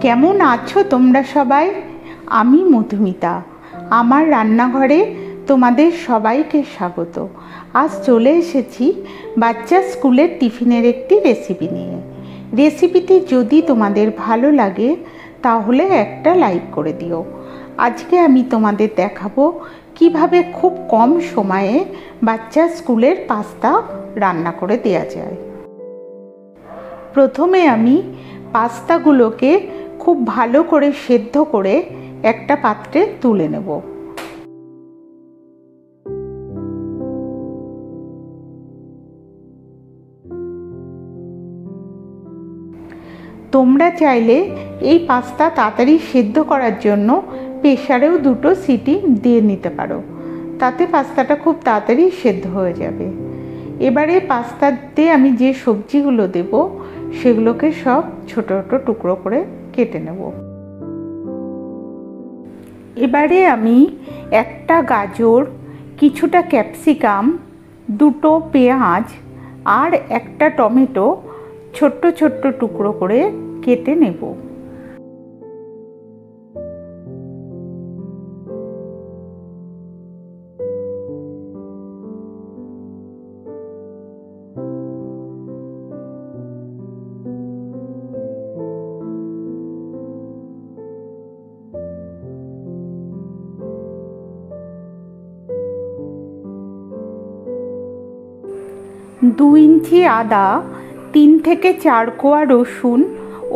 কেমন আছো তোমরা সবাই? আমি মধুমিতা। আমার রান্নাঘরে তোমাদের সবাইকে স্বাগত। আজ চলে এসেছি বাচ্চা স্কুলের টিফিনের একটি রেসিপি নিয়ে। রেসিপিটি যদি তোমাদের ভালো লাগে তাহলে একটা লাইক করে দিও। আজকে আমি তোমাদের দেখাবো কিভাবে খুব কম সময়ে বাচ্চা স্কুলের পাস্তা রান্না করে দেওয়া যায়। প্রথমে আমি পাস্তাগুলোকে খুব ভালো করে সেদ্ধ করে একটা পাত্রে তুলে নেব। তোমরা চাইলে এই পাস্তা তাড়াতাড়ি সেদ্ধ করার জন্য প্রেসারেও 2টো সিটি দিয়ে নিতে পারো, তাতে পাস্তাটা খুব তাড়াতাড়ি সেদ্ধ হয়ে যাবে। এবারে পাস্তাতে আমি যে সবজিগুলো দেব সেগুলোকে সব ছোট ছোট টুকরো করে কেটে নেব। এবারে আমি একটা গাজর, কিছুটা ক্যাপসিকাম, 2টো পেঁয়াজ আর একটা টমেটো ছোট্ট ছোট্ট টুকরো করে কেটে নেব। দু ইঞ্চি আদা, 3 থেকে 4 কোয়া রসুন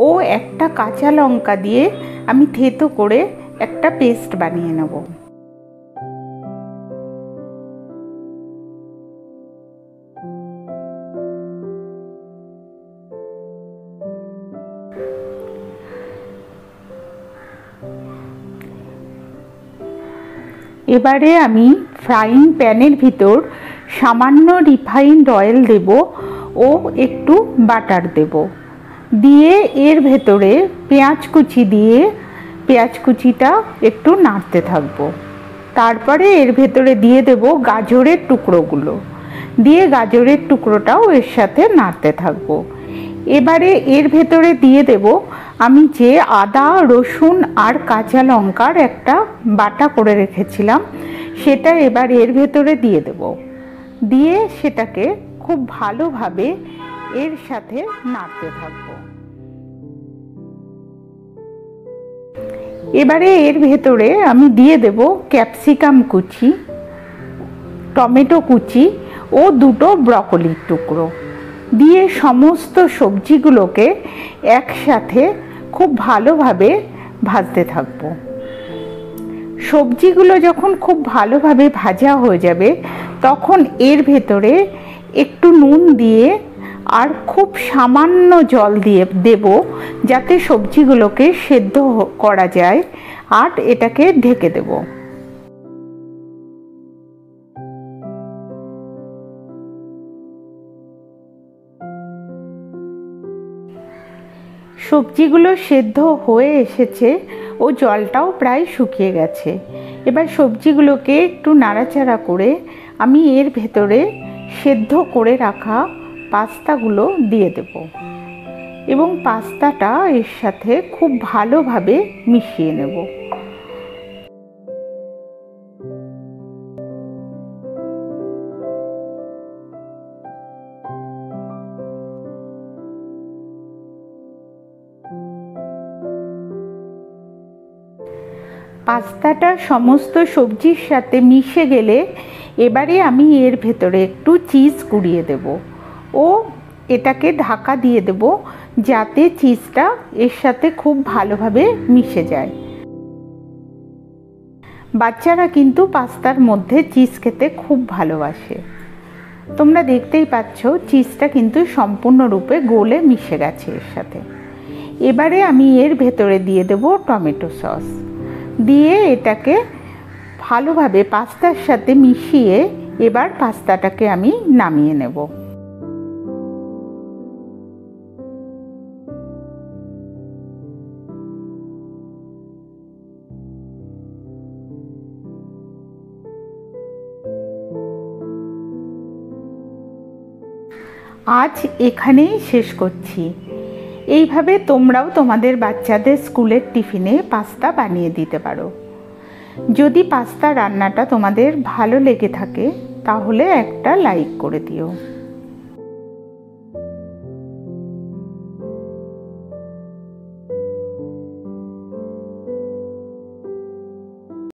ও একটা কাঁচা লঙ্কা দিয়ে আমি থেতো করে একটা পেস্ট বানিয়ে নেব। এবারে আমি ফ্রাইং প্যানের ভিতর সামান্য রিফাইন্ড অয়েল দেব ও একটু বাটার দেব, দিয়ে এর ভেতরে পেঁয়াজ কুচি দিয়ে পেঁয়াজ কুচিটা একটু নাড়তে থাকবো। তারপরে এর ভেতরে দিয়ে দেব গাজরের টুকরোগুলো, দিয়ে গাজরের টুকরোটাও এর সাথে নাড়তে থাকবো। এবারে এর ভেতরে দিয়ে দেব আমি যে আদা, রসুন আর কাঁচা লঙ্কার একটা বাটা করে রেখেছিলাম, সেটা এবার এর ভেতরে দিয়ে দেব, দিয়ে সেটাকে খুব ভালোভাবে এর সাথে নাড়তে থাকবো। এবারে এর ভেতরে আমি দিয়ে দেব ক্যাপসিকাম কুচি, টমেটো কুচি ও 2টো ব্রকলির টুকরো, দিয়ে সমস্ত সবজিগুলোকে একসাথে খুব ভালোভাবে ভাজতে থাকবো। সবজিগুলো যখন খুব ভালোভাবে ভাজা হয়ে যাবে তখন এর ভেতরে একটু নুন দিয়ে আর খুব সামান্য জল দিয়ে দেব, যাতে সবজিগুলোকে সেদ্ধ করা যায়, আর এটাকে ঢেকে দেব। সবজিগুলো সেদ্ধ হয়ে এসেছে ও জলটাও প্রায় শুকিয়ে গেছে। এবার সবজিগুলোকে একটু নাড়াচাড়া করে আমি এর ভেতরে সেদ্ধ করে রাখা পাস্তাগুলো দিয়ে দেব এবং পাস্তাটা এর সাথে খুব ভালোভাবে মিশিয়ে নেব। পাস্তাটা সমস্ত সবজির সাথে মিশে গেলে এবারে আমি এর ভেতরে একটু চিজ কুড়িয়ে দেব ও এটাকে ঢাকা দিয়ে দেব, যাতে চিজটা এর সাথে খুব ভালোভাবে মিশে যায়। বাচ্চারা কিন্তু পাস্তার মধ্যে চিজ খেতে খুব ভালোবাসে। তোমরা দেখতেই পাচ্ছ চিজটা কিন্তু সম্পূর্ণরূপে গলে মিশে গেছে এর সাথে। এবারে আমি এর ভেতরে দিয়ে দেব টমেটো সস, দিয়ে এটাকে ভালোভাবে পাস্তার সাথে মিশিয়ে এবার পাস্তাটাকে আমি নামিয়ে নেব। আজ এখানেই শেষ করছি। এইভাবে তোমরাও তোমাদের বাচ্চাদের স্কুলের টিফিনে পাস্তা বানিয়ে দিতে পারো। যদি পাস্তা রান্নাটা তোমাদের ভালো লেগে থাকে তাহলে একটা লাইক করে দিও।